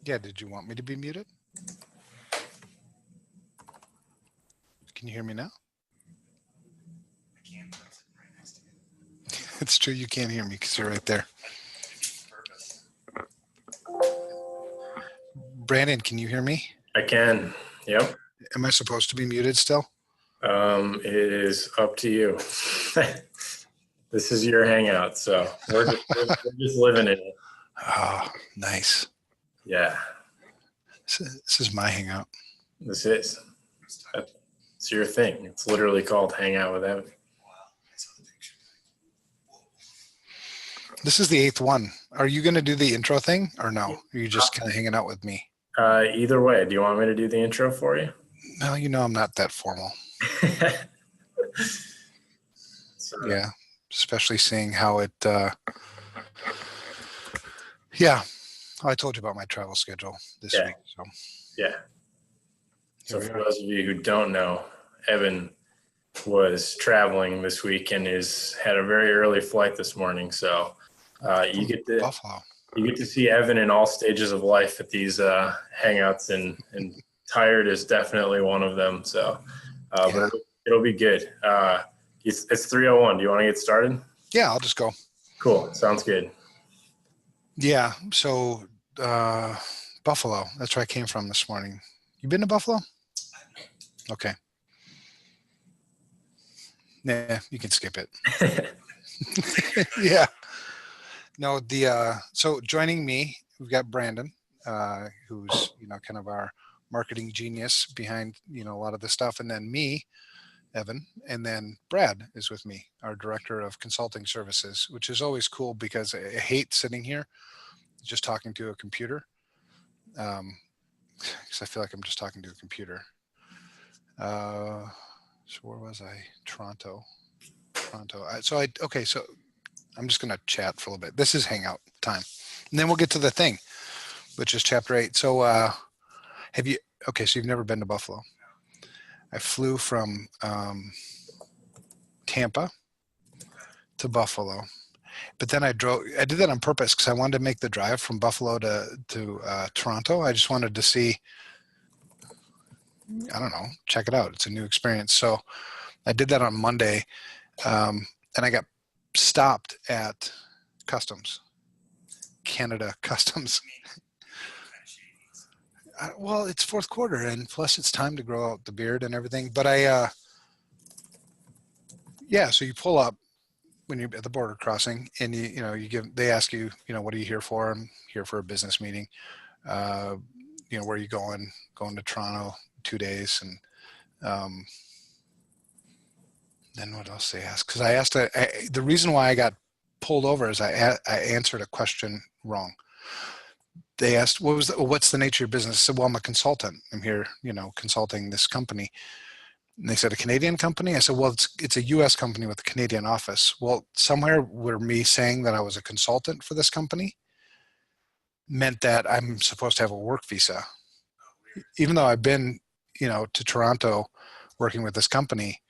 Yeah, did you want me to be muted? Can you hear me now? I can't, but I'm sitting right next to you. It's true, you can't hear me because you're right there. Purpose. Brandon, can you hear me? I can. Yep. Am I supposed to be muted still? It is up to you. This is your hangout, so we're just living in it. Oh, nice. Yeah, This is my hangout. this is. It's your thing. It's literally called Hangout with Evan. Wow, I saw the picture. Whoa. This is the 8th one. Are you going to do the intro thing or no? Are you just kind of hanging out with me? Either way, do you want me to do the intro for you? No, you know I'm not that formal. Yeah, especially seeing how it, yeah, I told you about my travel schedule this week. So yeah. So for those of you who don't know, Evan was traveling this week and had a very early flight this morning. So you get to Buffalo. You get to see Evan in all stages of life at these hangouts, and tired is definitely one of them. So, but it'll be good. It's 3:01. Do you want to get started? Yeah, I'll just go. Cool. Sounds good. Yeah. So Buffalo. That's where I came from this morning. You been to Buffalo? Okay. Nah, you can skip it. Yeah. No, so joining me, we've got Brandon, who's, kind of our marketing genius behind, a lot of the stuff. And then me, Evan, and then Brad is with me, our director of consulting services, which is always cool because I hate sitting here just talking to a computer. Because I feel like I'm just talking to a computer. So where was I? Toronto. Okay, so I'm just going to chat for a little bit. This is Hangout time. And then we'll get to the thing, which is chapter 8. So so you've never been to Buffalo. I flew from Tampa to Buffalo. But then I did that on purpose because I wanted to make the drive from Buffalo to Toronto. I just wanted to see, I don't know, check it out. It's a new experience. So I did that on Monday, and I got stopped at Customs, Canada Customs. Well, it's fourth quarter, and plus it's time to grow out the beard and everything. But so you pull up when you're at the border crossing, and they ask you, what are you here for? I'm here for a business meeting. Where are you going? Going to Toronto, 2 days, and then what else they ask? Because I asked the reason why I got pulled over is I answered a question wrong. They asked, what's the nature of your business? I said, well, I'm a consultant. I'm here, consulting this company. And they said, a Canadian company? I said, well, it's a U.S. company with a Canadian office. Well, somewhere where me saying that I was a consultant for this company meant that I'm supposed to have a work visa. Even though I've been, to Toronto working with this company,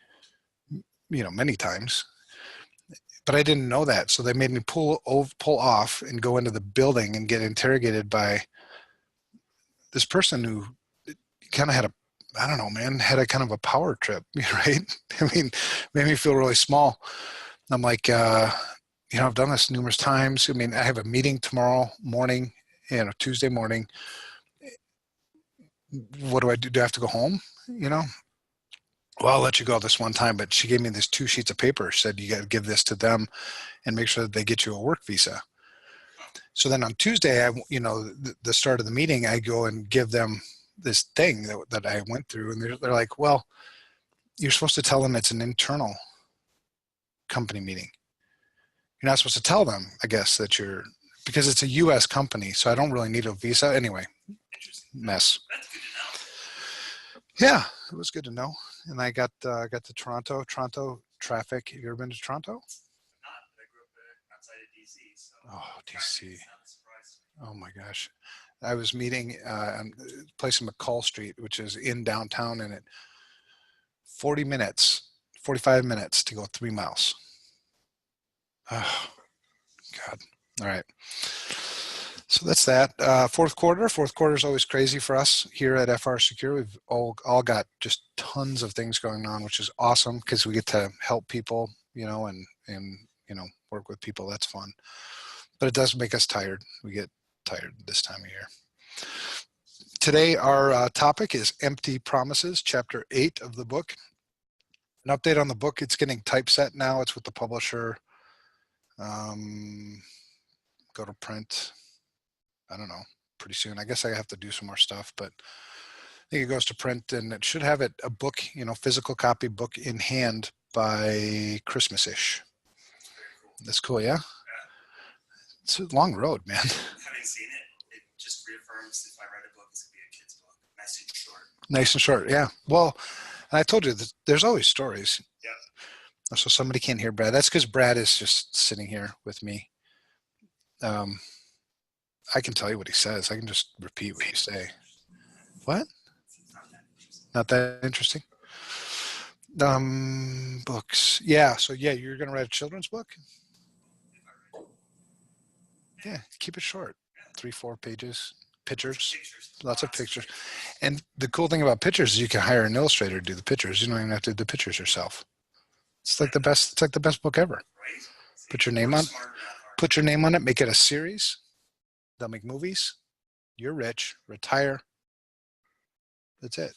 many times. But I didn't know that. So they made me pull off and go into the building and get interrogated by this person who kind of had had a kind of a power trip, right? I mean, made me feel really small. I'm like, I've done this numerous times. I mean, I have a meeting tomorrow morning, Tuesday morning. What do I do? Do I have to go home? Well, I'll let you go this one time, but she gave me these 2 sheets of paper. She said, you got to give this to them and make sure that they get you a work visa. So then on Tuesday, the start of the meeting, I go and give them this thing that I went through. And they're like, well, you're supposed to tell them it's an internal company meeting. You're not supposed to tell them, I guess, because it's a U.S. company. So I don't really need a visa. Anyway, mess. That's good to know. Yeah, it was good to know. And I got to Toronto. Toronto traffic. Have you ever been to Toronto? Not, but I grew up outside of DC. So oh, DC. Oh my gosh. I was meeting a place in McCall Street, which is in downtown, and 45 minutes to go 3 miles. Oh, God. All right. So that's that. Fourth quarter is always crazy for us here at FRSecure. We've all got just tons of things going on, which is awesome because we get to help people, and work with people. That's fun. But it does make us tired. We get tired this time of year. Today, our topic is Empty Promises, Chapter 8 of the book. An update on the book, it's getting typeset now. It's with the publisher. Go to print. I don't know, pretty soon. I guess I have to do some more stuff, but I think it goes to print and it should have a book, physical copy book in hand by Christmas-ish. That's cool, yeah? It's a long road, man. Having seen it, it just reaffirms if I write a book, it's going to be a kid's book. Nice and short. Nice and short, yeah. Well, and I told you that there's always stories. Yeah. So somebody can't hear Brad. That's because Brad is just sitting here with me. I can tell you what he says. I can just repeat what you say. What? Not that interesting. Books. Yeah. So yeah, you're going to write a children's book? Yeah. Keep it short. 3-4 pages. Pictures. Lots of pictures. And the cool thing about pictures is you can hire an illustrator to do the pictures. You don't even have to do the pictures yourself. It's like the best book ever. Put your name on it, make it a series. They'll make movies. You're rich, retire. That's it.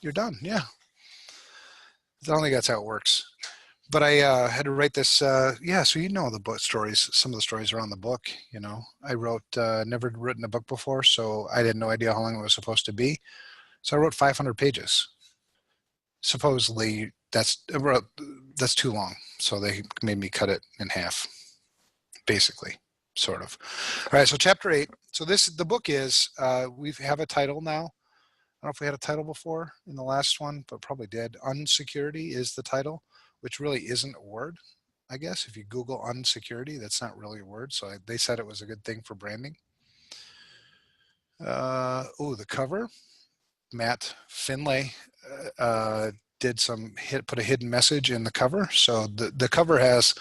You're done. Yeah. I don't think that's how it works. But I had to write this. So the book stories. Some of the stories are on the book. I wrote, never written a book before, so I had no idea how long it was supposed to be. So I wrote 500 pages. Supposedly that's too long. So they made me cut it in half, basically. Sort of. All right, so chapter 8. So the book is, we have a title now. I don't know if we had a title before in the last one, but probably did. Unsecurity is the title, which really isn't a word, I guess. If you Google unsecurity, that's not really a word. So they said it was a good thing for branding. The cover. Matt Finlay put a hidden message in the cover. So the cover has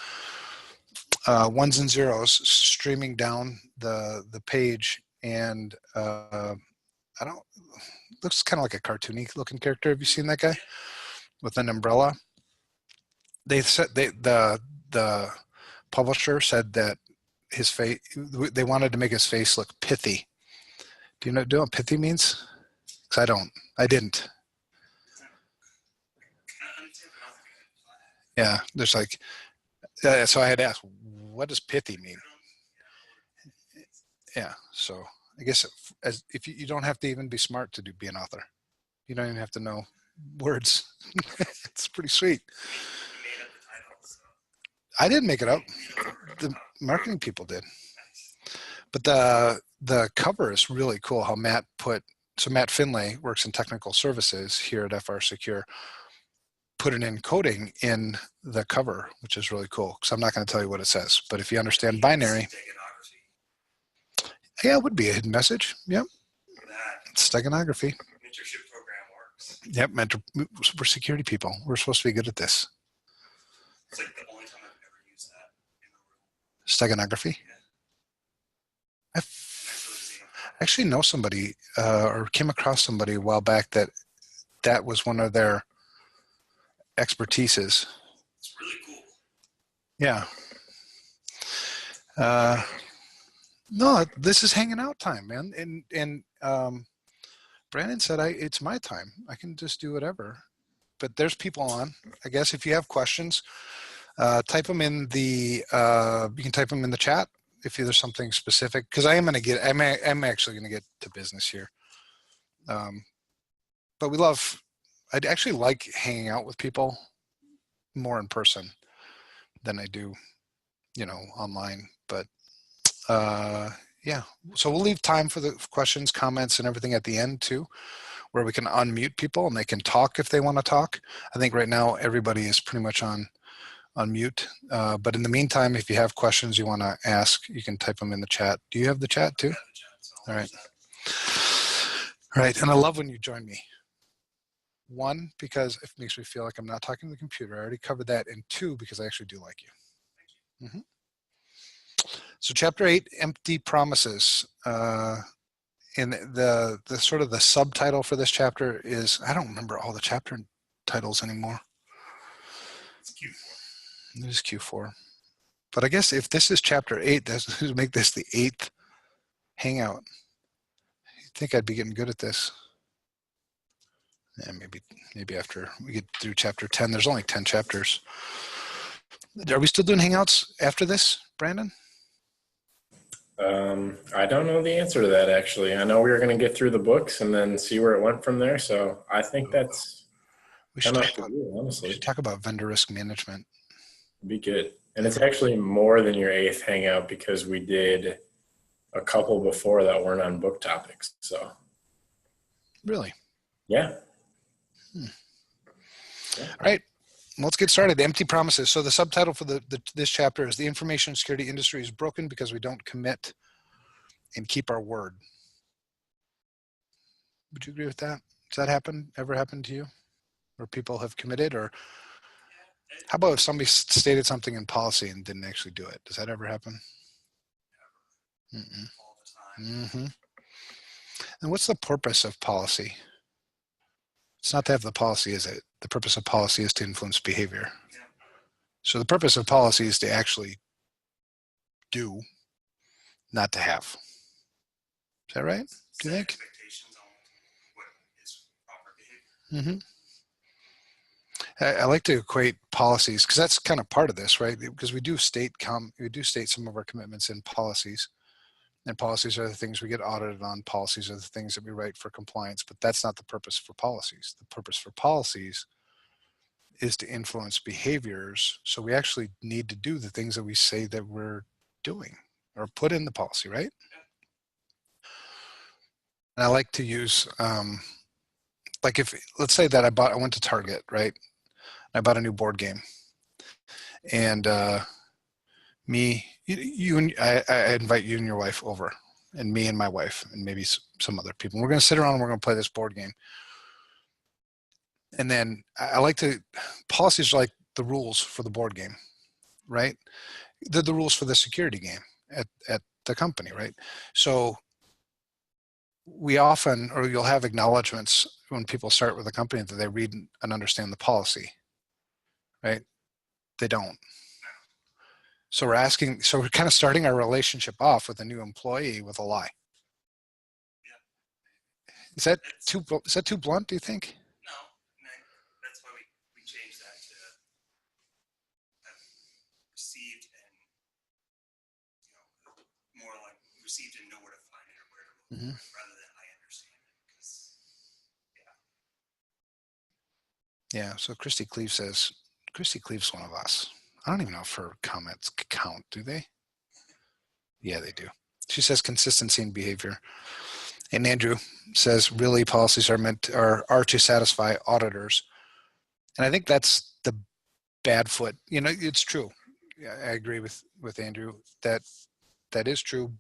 ones and zeros streaming down the page, and looks kind of like a cartoony looking character. Have you seen that guy with an umbrella? They said the publisher said that his face, they wanted to make his face look pithy. Do you know what pithy means? Because I didn't. Yeah, there's like, so I had to ask, what does pithy mean? Yeah, so I guess if you don't have to even be smart to be an author. You don't even have to know words. It's pretty sweet. I didn't make it up. The marketing people did. But the cover is really cool. How Matt Finlay works in technical services here at FRSecure. Put an encoding in the cover, which is really cool. Because I'm not going to tell you what it says, but if you understand binary, yeah, it would be a hidden message. Yep. Steganography. Mentorship program works. Yep. We're security people. We're supposed to be good at this. It's like the only time I've ever used that in the room. Steganography. Yeah. I actually know somebody or came across somebody a while back that was one of their expertises. It's really cool. Yeah. No, this is hanging out time, man. And Brandon said, it's my time. I can just do whatever. But there's people on. I guess if you have questions, type them in you can type them in the chat if there's something specific. Because I'm actually going to get to business here. But I'd actually like hanging out with people more in person than I do, online. But yeah, so we'll leave time for the questions, comments, and everything at the end too, where we can unmute people and they can talk if they want to talk. I think right now everybody is pretty much on mute. But in the meantime, if you have questions you want to ask, you can type them in the chat. Do you have the chat too? All right. All right, and I love when you join me. 1, because it makes me feel like I'm not talking to the computer. I already covered that. And 2, because I actually do like you. Mm-hmm. So chapter 8, empty promises. And the sort of the subtitle for this chapter is, I don't remember all the chapter titles anymore. It's Q4. It is Q4. But I guess if this is chapter 8, that's would make this the 8th Hangout. I think I'd be getting good at this. Yeah, maybe after we get through chapter 10. There's only 10 chapters. Are we still doing Hangouts after this, Brandon? I don't know the answer to that, actually. I know we were going to get through the books and then see where it went from there. So I think that's We should, enough talk to about, do, we honestly. should talk about vendor risk management. It'd be good. And it's actually more than your 8th Hangout because we did a couple before that weren't on book topics. So Really? yeah. Yeah. All right. Let's get started. Empty promises. So the subtitle for this chapter is "The Information Security Industry is Broken Because We Don't Commit and Keep Our Word." Would you agree with that? Does that ever happen to you? Where people have committed? Or how about if somebody stated something in policy and didn't actually do it? Does that ever happen? Mm-mm. All the time. Mm-hmm. And what's the purpose of policy? It's not to have the policy, is it? The purpose of policy is to influence behavior. Yeah. So the purpose of policy is to actually do, not to have. Is that right? Do you Set think? expectations on what is proper behavior. I like to equate policies because that's kind of part of this, right? Because we do state some of our commitments in policies, and policies are the things we get audited on. Policies are the things that we write for compliance, but that's not the purpose for policies. The purpose for policies is to influence behaviors. So we actually need to do the things that we say that we're doing or put in the policy, right? And I like to use, like if, let's say that I went to Target, right? I bought a new board game, and I invite you and your wife over, and me and my wife, and maybe some other people. We're going to sit around and we're going to play this board game. And then I like to, policies are like the rules for the board game, right? They're the rules for the security game at the company, right? So we often, or you'll have acknowledgments when people start with a company that they read and understand the policy, right? They don't. So we're kind of starting our relationship off with a new employee with a lie. Is that too blunt, do you think? No, that's why we changed that to received and more like received and know where to find it or where to look for it, rather than I understand it. Because Yeah. So Christy Cleave's one of us. I don't even know if her comments count, do they? Yeah, they do. She says consistency in behavior. And Andrew says really policies are to satisfy auditors. And I think that's the bad foot. It's true. I agree with Andrew that is true,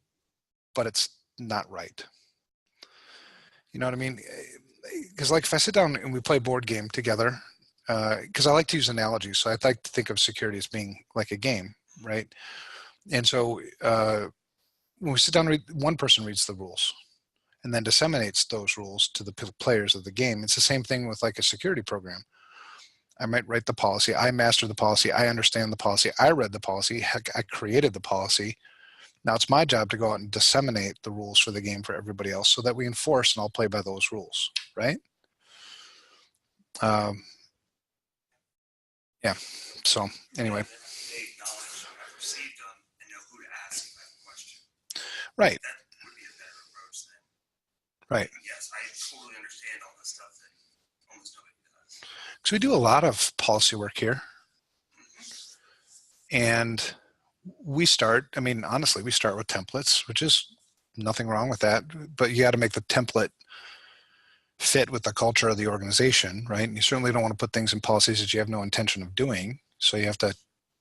but it's not right. You know what I mean? Because like if I sit down and we play a board game together, because I like to use analogies. So I like to think of security as being like a game, right? And so when we sit down, one person reads the rules and then disseminates those rules to the players of the game. It's the same thing with like a security program. I might write the policy. I master the policy. I understand the policy. I read the policy. Heck, I created the policy. Now it's my job to go out and disseminate the rules for the game for everybody else so that we enforce and all play by those rules, right? Yeah. So anyway. they acknowledge I've received them and know who to ask if I have a question. Right. That would be a better approach than. Right. Yes, I totally understand all this stuff that almost nobody does. So we do a lot of policy work here. And honestly, we start with templates, which is nothing wrong with that, but you got to make the template fit with the culture of the organization, right? And you certainly don't want to put things in policies that you have no intention of doing. So you have to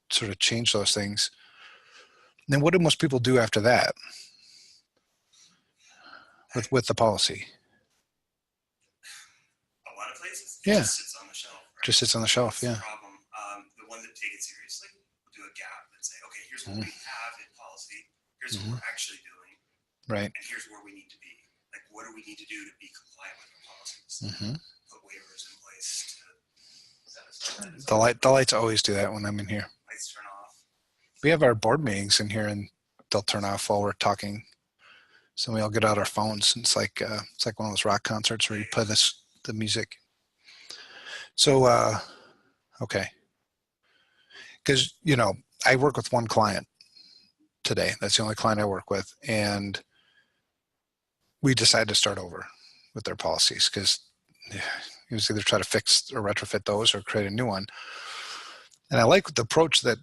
sort of change those things. And then what do most people do after that with the policy? A lot of places, Yeah. just sits on the shelf. Right? Just sits on the shelf, That's yeah. the problem. The ones that take it seriously will do a gap and say, okay, here's what we have in policy. Here's what we're actually doing. Right. And here's where we need to be. Like, what do we need to do to be compliant with the policies? Put waivers in place to satisfy that. The lights always do that when I'm in here. Lights turn off. We have our board meetings in here, and they'll turn off while we're talking. So we all get out our phones. It's like one of those rock concerts where you play the music. So okay, because I work with one client today. That's the only client I work with, and we decided to start over with their policies because it was either try to fix or retrofit those or create a new one. And I like the approach that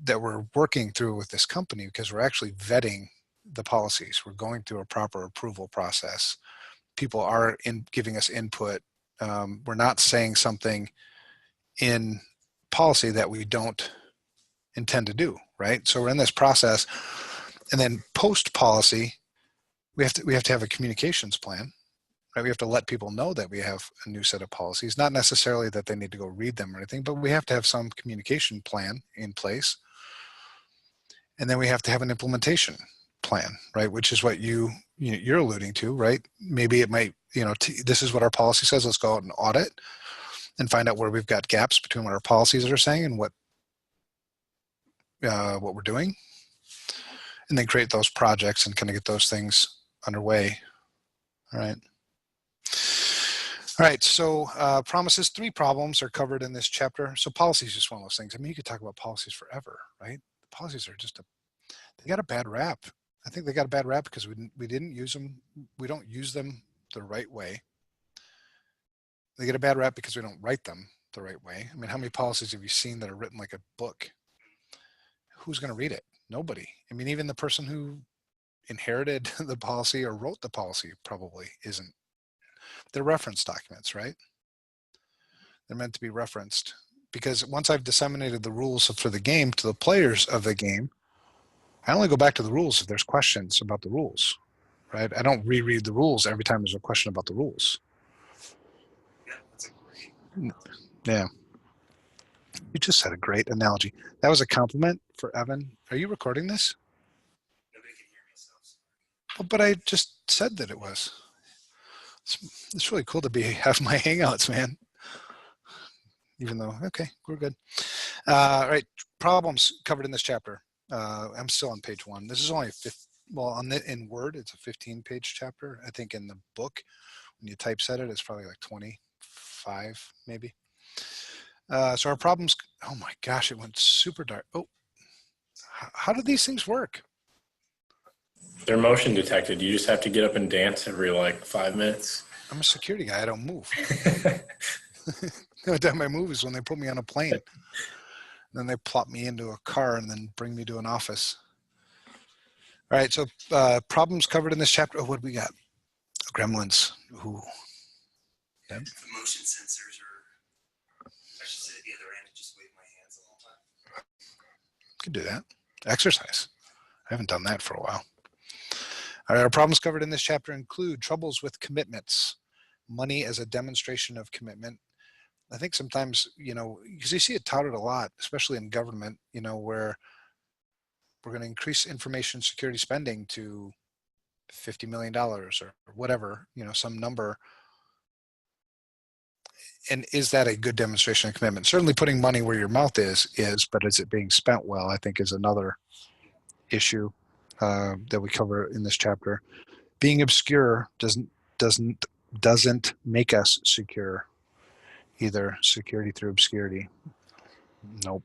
we're working through with this company because we're actually vetting the policies. We're going through a proper approval process. People are giving us input. We're not saying something in policy that we don't intend to do, right? So we're in this process, and then post policy, we have to have a communications plan, right? We have to let people know that we have a new set of policies, not necessarily that they need to go read them or anything, but we have to have some communication plan in place. And then we have to have an implementation plan, right? Which is what you're alluding to, right? Maybe it might, this is what our policy says. Let's go out and audit and find out where we've got gaps between what our policies are saying and what we're doing, and then create those projects and kind of get those things underway. All right. So promises, 3 problems are covered in this chapter. So policy is just one of those things. I mean, you could talk about policies forever, right? The policies are just they got a bad rap. I think they got a bad rap because we didn't use them. We don't use them the right way. They get a bad rap because we don't write them the right way. I mean, how many policies have you seen that are written like a book? Who's going to read it? Nobody. I mean, even the person who inherited the policy or wrote the policy probably isn't. They're reference documents, right? They're meant to be referenced because once I've disseminated the rules for the game to the players of the game, I only go back to the rules if there's questions about the rules, right? I don't reread the rules every time there's a question about the rules. Yeah, that's a great. Yeah. You just said a great analogy. That was a compliment for Evan. Are you recording this? Nobody can hear me, so. Well, but I just said that it was. It's really cool to have my hangouts, man. Even though, okay, we're good. All right, problems covered in this chapter. I'm still on page 1. This is only in Word, it's a 15-page chapter. I think in the book, when you typeset it, it's probably like 25, maybe. So our problems, oh my gosh, it went super dark. Oh, how do these things work? They're motion detected. You just have to get up and dance every like 5 minutes. I'm a security guy. I don't move. The only time I move is when they put me on a plane. Then they plop me into a car and then bring me to an office. All right, so problems covered in this chapter. Oh, what do we got? Gremlins. Ooh. Yep. The motion sensors are, I should sit at the other end and just wave my hands the whole time. Could do that. Exercise. I haven't done that for a while. All right, our problems covered in this chapter include troubles with commitments, money as a demonstration of commitment. I think sometimes, because you see it touted a lot, especially in government, where we're going to increase information security spending to $50 million or whatever, some number. And is that a good demonstration of commitment? Certainly putting money where your mouth is, but is it being spent well, I think is another issue that we cover in this chapter. Being obscure doesn't make us secure either. Security through obscurity. Nope.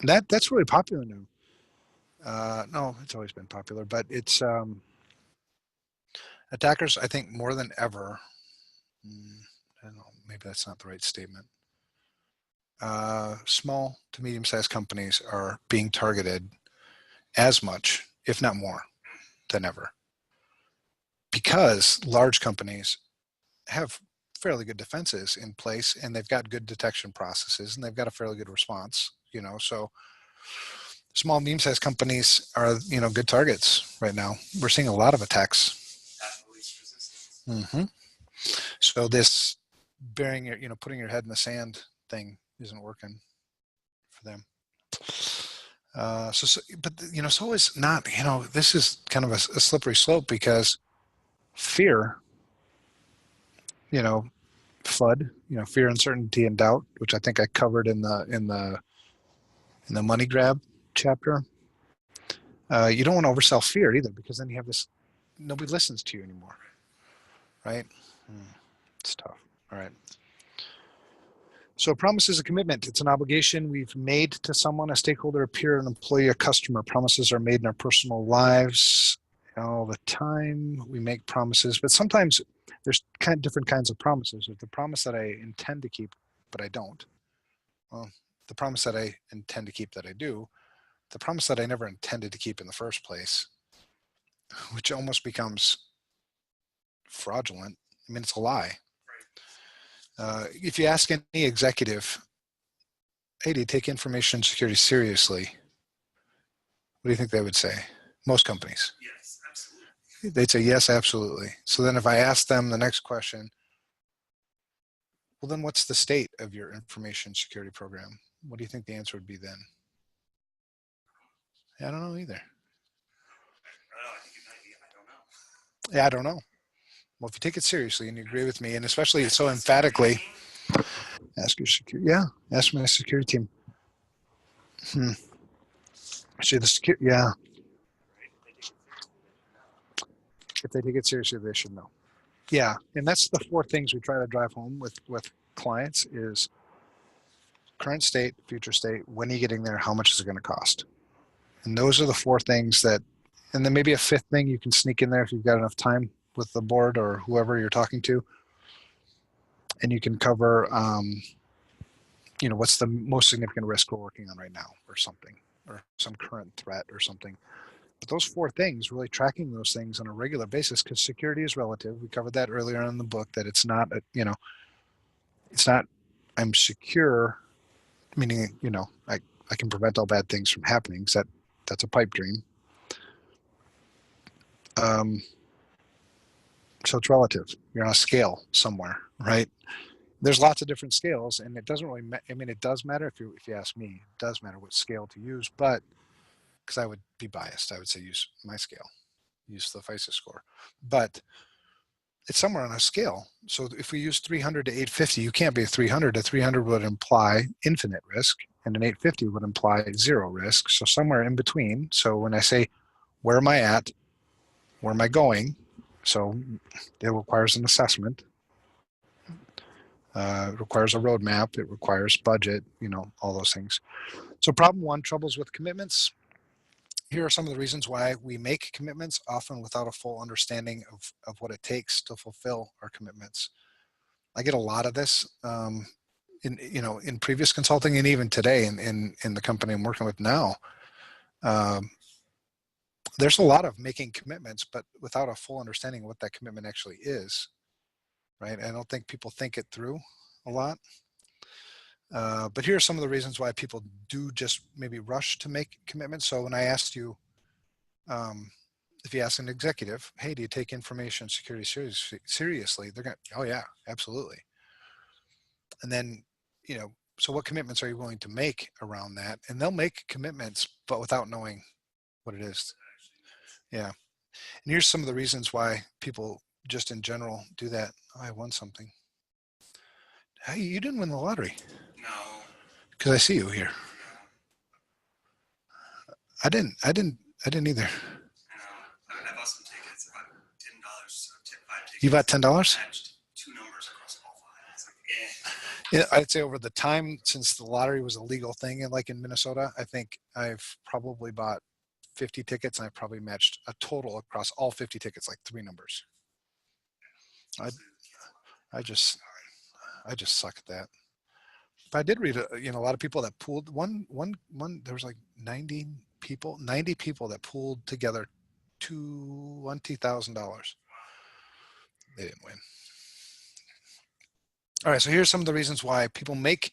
That's really popular now. No, it's always been popular, but it's attackers, I think, more than ever. I don't know, maybe that's not the right statement. Small to medium-sized companies are being targeted as much, if not more, than ever. Because large companies have fairly good defenses in place and they've got good detection processes and they've got a fairly good response, so small medium-sized companies are, good targets right now. We're seeing a lot of attacks. Mm-hmm. So this putting your head in the sand thing isn't working for them. But so is not, this is kind of a slippery slope because fear, FUD, fear, uncertainty, and doubt, which I think I covered in the money grab chapter. You don't want to oversell fear either, because then you have this, nobody listens to you anymore, right? It's tough. All right. So a promise is a commitment. It's an obligation we've made to someone, a stakeholder, a peer, an employee, a customer. Promises are made in our personal lives all the time. We make promises, but sometimes there's different kinds of promises. There's the promise that I intend to keep, but I don't. Well, the promise that I intend to keep that I do. The promise that I never intended to keep in the first place, which almost becomes fraudulent. I mean, it's a lie. If you ask any executive, hey, do you take information security seriously? What do you think they would say? Most companies. Yes, absolutely. They'd say, yes, absolutely. So then if I ask them the next question, well, then what's the state of your information security program? What do you think the answer would be then? I don't know either. I think it might be, I don't know. Yeah, I don't know. Well, if you take it seriously and you agree with me, and especially so emphatically, ask your security. Yeah, ask my security team. See the security. Yeah. If they take it seriously, they should know. Yeah, and that's the 4 things we try to drive home with clients is current state, future state, when are you getting there, how much is it going to cost? And those are the 4 things that, and then maybe a 5th thing you can sneak in there if you've got enough time with the board or whoever you're talking to. And you can cover, what's the most significant risk we're working on right now or something, or some current threat or something. But those 4 things, really tracking those things on a regular basis, because security is relative. We covered that earlier in the book, that it's not, it's not, I'm secure, meaning, I can prevent all bad things from happening. So that's a pipe dream. So it's relative. You're on a scale somewhere, right? There's lots of different scales, and it doesn't really, it does matter if you ask me, it does matter what scale to use, but because I would be biased, I would say use my scale, use the FRSecure, but it's somewhere on a scale. So if we use 300 to 850, you can't be 300. A 300 would imply infinite risk, and an 850 would imply 0 risk. So somewhere in between. So when I say, where am I at? Where am I going? So it requires an assessment. It requires a roadmap. It requires budget, all those things. So problem 1, troubles with commitments. Here are some of the reasons why we make commitments, often without a full understanding of what it takes to fulfill our commitments. I get a lot of this in previous consulting, and even today in the company I'm working with now. There's a lot of making commitments, but without a full understanding of what that commitment actually is, right? I don't think people think it through a lot. But here are some of the reasons why people do just maybe rush to make commitments. So when I asked you, if you ask an executive, hey, do you take information security seriously? They're going to, oh yeah, absolutely. And then, so what commitments are you willing to make around that? And they'll make commitments, but without knowing what it is. Yeah. And here's some of the reasons why people just in general do that. Oh, I won something. Hey, you didn't win the lottery. No. Because I see you here. I didn't either. I bought some tickets, about $10. So 5 tickets. You bought $10? Matched 2 numbers across all 5. It's like, Yeah, I'd say over the time since the lottery was a legal thing, and like in Minnesota, I think I've probably bought 50 tickets, and I've probably matched a total across all 50 tickets, like 3 numbers. I just suck at that. But I did read, a lot of people that pooled one. There was like 90 people that pooled together $20,000. They didn't win. All right, so here's some of the reasons why people make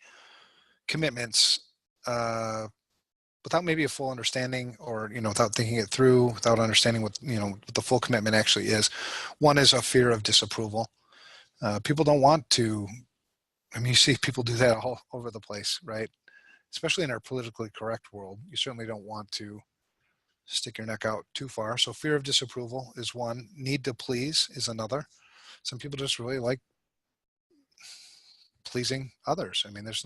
commitments without maybe a full understanding, or without thinking it through, without understanding what what the full commitment actually is. One is a fear of disapproval. People don't want to. I mean, you see people do that all over the place, right? especially in our politically correct world, you certainly don't want to stick your neck out too far. So fear of disapproval is one. Need to please is another. Some people just really like pleasing others. I mean, there's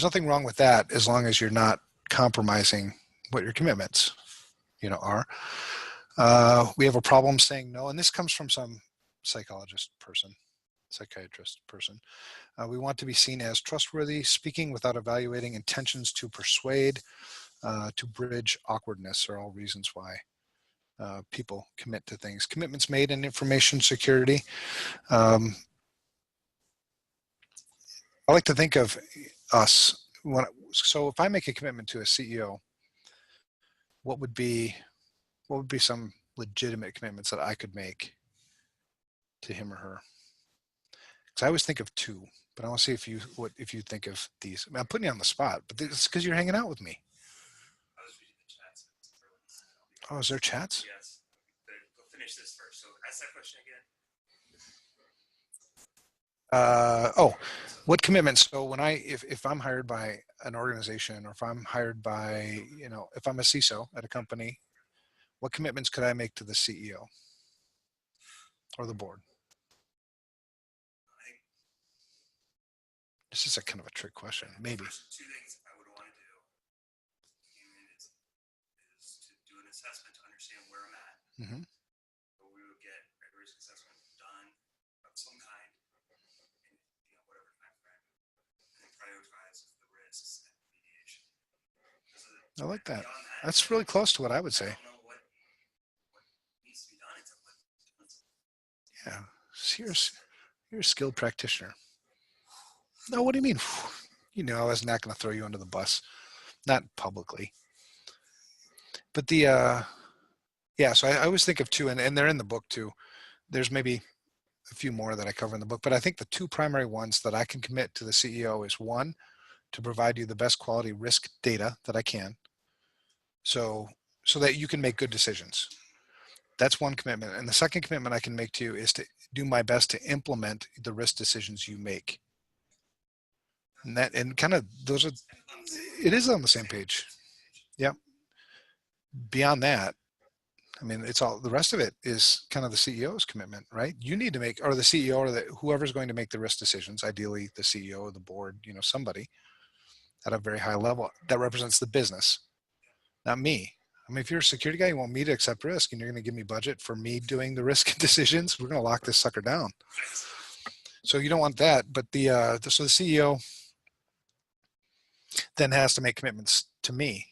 nothing wrong with that as long as you're not compromising what your commitments, are. We have a problem saying no, and this comes from some psychiatrist person. We want to be seen as trustworthy, speaking without evaluating, intentions to persuade, to bridge awkwardness are all reasons why people commit to things. Commitments made in information security. I like to think of us so if I make a commitment to a CEO, what would be some legitimate commitments that I could make to him or her? Because I always think of two, but I want to see if you think of these. I mean, I'm putting you on the spot, but it's because you're hanging out with me. I was reading the chats. Oh, is there chats? Yes. But we'll finish this first. So ask that question again. What commitments? So when if I'm hired by an organization, or if I'm hired by, if I'm a CISO at a company, what commitments could I make to the CEO or the board? This is a kind of a trick question, maybe. First two things I would want to do is to do an assessment to understand where I'm at. Mm-hmm. So we would get a risk assessment done of some kind, in whatever time frame, and then prioritize the risks and remediation. I like that. That's really close to what I would say. I don't know what needs to be done. Yeah, you're a skilled practitioner. No, what do you mean? I was not going to throw you under the bus, not publicly. But so I always think of two, and they're in the book too. There's maybe a few more that I cover in the book, but I think the two primary ones that I can commit to the CEO is one, to provide you the best quality risk data that I can, so that you can make good decisions. That's one commitment. And the second commitment I can make to you is to do my best to implement the risk decisions you make. And kind of it is on the same page. Yep. Beyond that, I mean, it's all, the rest of it is kind of the CEO's commitment, right? You need to make, or the CEO, or whoever's going to make the risk decisions, ideally the CEO or the board, somebody at a very high level that represents the business, not me. I mean, if you're a security guy, you want me to accept risk and you're going to give me budget for me doing the risk decisions, we're going to lock this sucker down. So you don't want that. But so the CEO then has to make commitments to me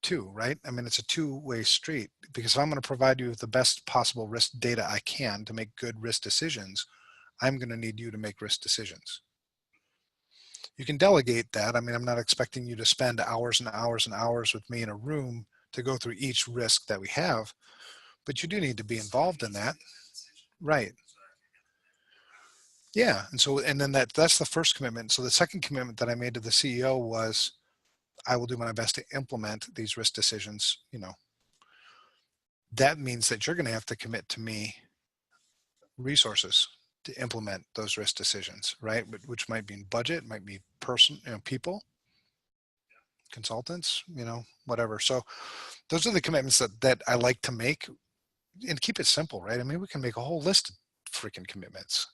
too, right? I mean, it's a two-way street, because if I'm going to provide you with the best possible risk data I can to make good risk decisions, I'm going to need you to make risk decisions. You can delegate that. I mean, I'm not expecting you to spend hours and hours and hours with me in a room to go through each risk that we have, but you do need to be involved in that. Right. Yeah. And then that's the first commitment. So the second commitment that I made to the CEO was, I will do my best to implement these risk decisions. That means that you're going to have to commit to me resources to implement those risk decisions, right? Which might be in budget, might be people, consultants, whatever. So those are the commitments that I like to make, and keep it simple, right? I mean, we can make a whole list of freaking commitments,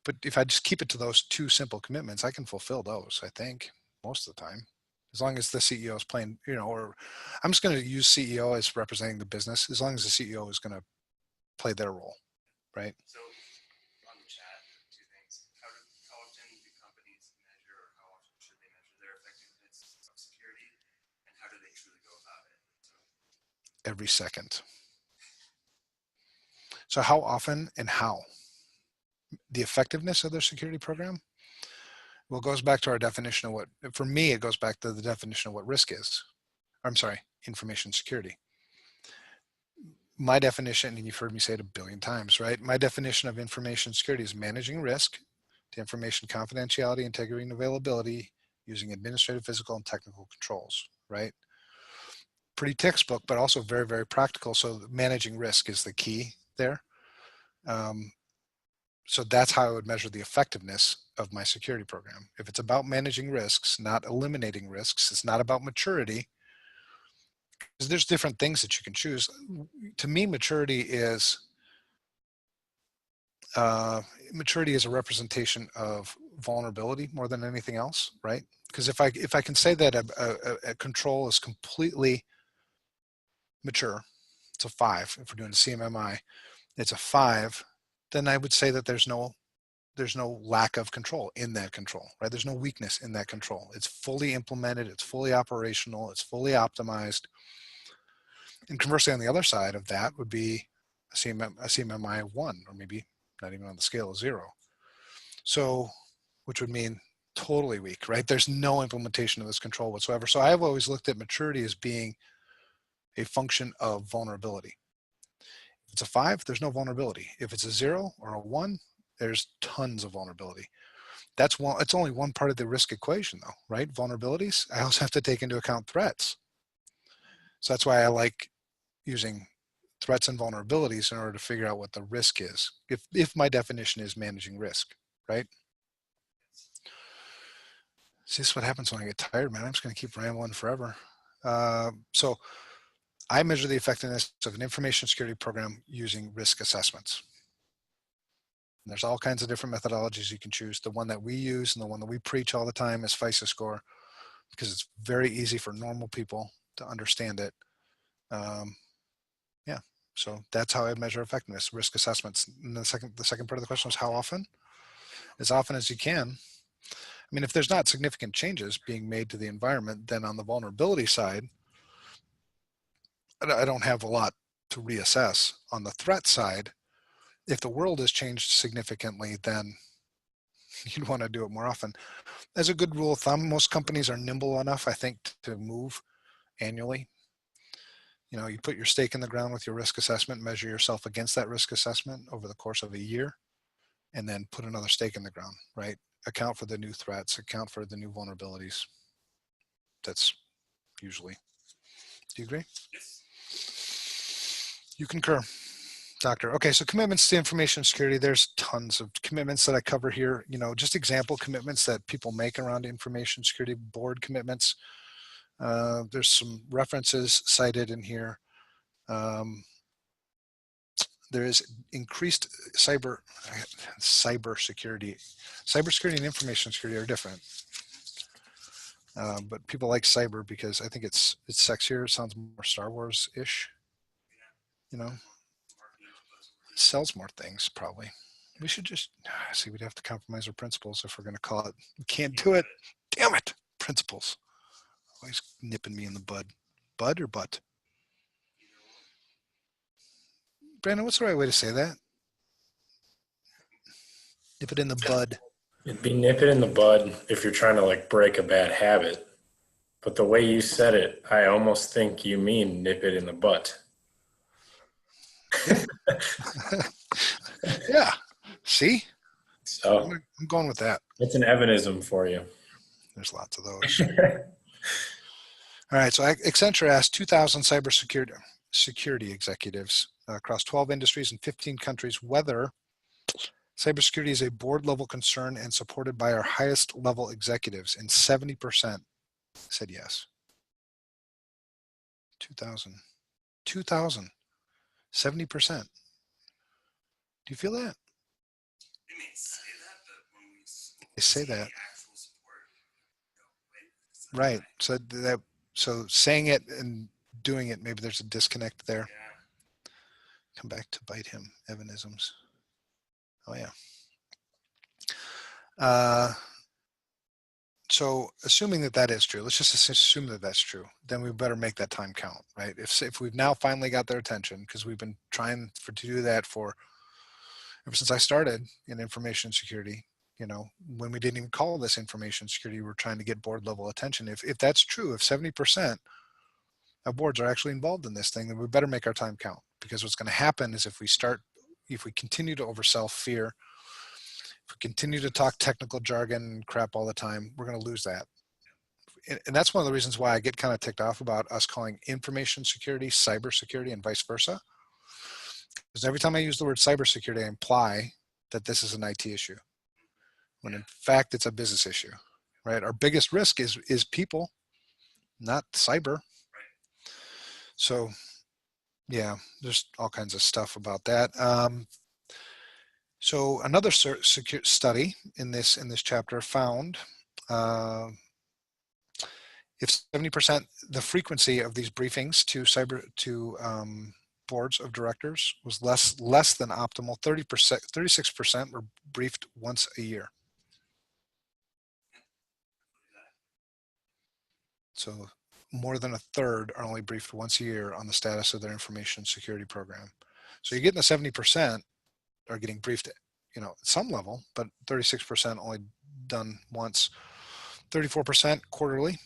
but if I just keep it to those two simple commitments, I can fulfill those, I think, most of the time, as long as the CEO is playing, or I'm just going to use CEO as representing the business, as long as the CEO is going to play their role, right? So on the chat, two things. How often do companies measure, or how often should they measure their effectiveness of security, and how do they truly go about it? Every second. So how often and how? The effectiveness of their security program? Well, it goes back to our definition of for me, it goes back to the definition of what risk is. I'm sorry, information security. My definition, and you've heard me say it a billion times, right? My definition of information security is managing risk to information confidentiality, integrity, and availability using administrative, physical, and technical controls, right? Pretty textbook, but also very, very practical. So managing risk is the key there. So that's how I would measure the effectiveness of my security program. If it's about managing risks, not eliminating risks, it's not about maturity, because there's different things that you can choose. To me, maturity is a representation of vulnerability more than anything else, right? Because if I can say that a control is completely mature, it's a 5. If we're doing CMMI, it's a 5. Then I would say that there's no lack of control in that control, right? There's no weakness in that control. It's fully implemented, it's fully operational, it's fully optimized. And conversely, on the other side of that would be a CMMI 1, or maybe not even on the scale of 0. So, which would mean totally weak, right? There's no implementation of this control whatsoever. So I've always looked at maturity as being a function of vulnerability. If it's a 5, there's no vulnerability. If it's a 0 or a 1, there's tons of vulnerability. It's only one part of the risk equation though, right? Vulnerabilities. I also have to take into account threats. So that's why I like using threats and vulnerabilities in order to figure out what the risk is. If my definition is managing risk, right? See, this is what happens when I get tired, man. I'm just going to keep rambling forever. So I measure the effectiveness of an information security program using risk assessments. And there's all kinds of different methodologies you can choose. The one that we use and the one that we preach all the time is FRSecure, because it's very easy for normal people to understand it. Yeah, so that's how I measure effectiveness, risk assessments. And the second part of the question was how often? As often as you can. I mean, if there's not significant changes being made to the environment, then on the vulnerability side, I don't have a lot to reassess. On the threat side, if the world has changed significantly, then you'd want to do it more often. As a good rule of thumb, most companies are nimble enough, I think, to move annually. You know, you put your stake in the ground with your risk assessment, measure yourself against that risk assessment over the course of a year, and then put another stake in the ground, right? Account for the new threats, account for the new vulnerabilities. That's usually. Do you agree? Yes. You concur, Doctor. Okay, so commitments to information security, there's tons of commitments that I cover here. You know, just example commitments that people make around information security, board commitments. There's some references cited in here. There is increased cybersecurity. Cybersecurity and information security are different. But people like cyber because I think it's sexier. It sounds more Star Wars-ish. You know, it sells more things probably. We should just see. We'd have to compromise our principles if we're going to call it. We can't do it. Damn it! Principles. Always nipping me in the bud. Bud or butt? Brandon, what's the right way to say that? Nip it in the bud. It'd be nip it in the bud if you're trying to like break a bad habit. But the way you said it, I almost think you mean nip it in the butt. Yeah. Yeah. See? So I'm going with that. it's an evanism for you. There's lots of those. All right. So Accenture asked 2,000 cybersecurity executives across 12 industries in 15 countries whether cybersecurity is a board level concern and supported by our highest level executives, and 70% said yes. 2,000. 70%. Do you feel that? They may say that, but when we They say see that. actual support, no, wait, it's not Right. So saying it and doing it, maybe there's a disconnect there. Yeah. Come back to bite him. Evanisms. Oh yeah. So assuming that that is true, let's just assume that that's true, then we better make that time count, right? If we've now finally got their attention, because we've been trying to do that ever since I started in information security, you know, when we didn't even call this information security, we were trying to get board level attention. If that's true, if 70% of boards are actually involved in this thing, then we better make our time count, because what's going to happen is if we continue to oversell fear, if we continue to talk technical jargon and crap all the time, we're going to lose that. And that's one of the reasons why I get kind of ticked off about us calling information security cybersecurity and vice versa. Because every time I use the word cybersecurity, I imply that this is an IT issue. when in fact it's a business issue, right? Our biggest risk is people, not cyber. So yeah, there's all kinds of stuff about that. So another secure study in this chapter found if 70% the frequency of these briefings to boards of directors was less than optimal. 36% were briefed once a year. So more than a third are only briefed once a year on the status of their information security program. So you're getting the 70% are getting briefed, at some level, but 36% only done once. 34% quarterly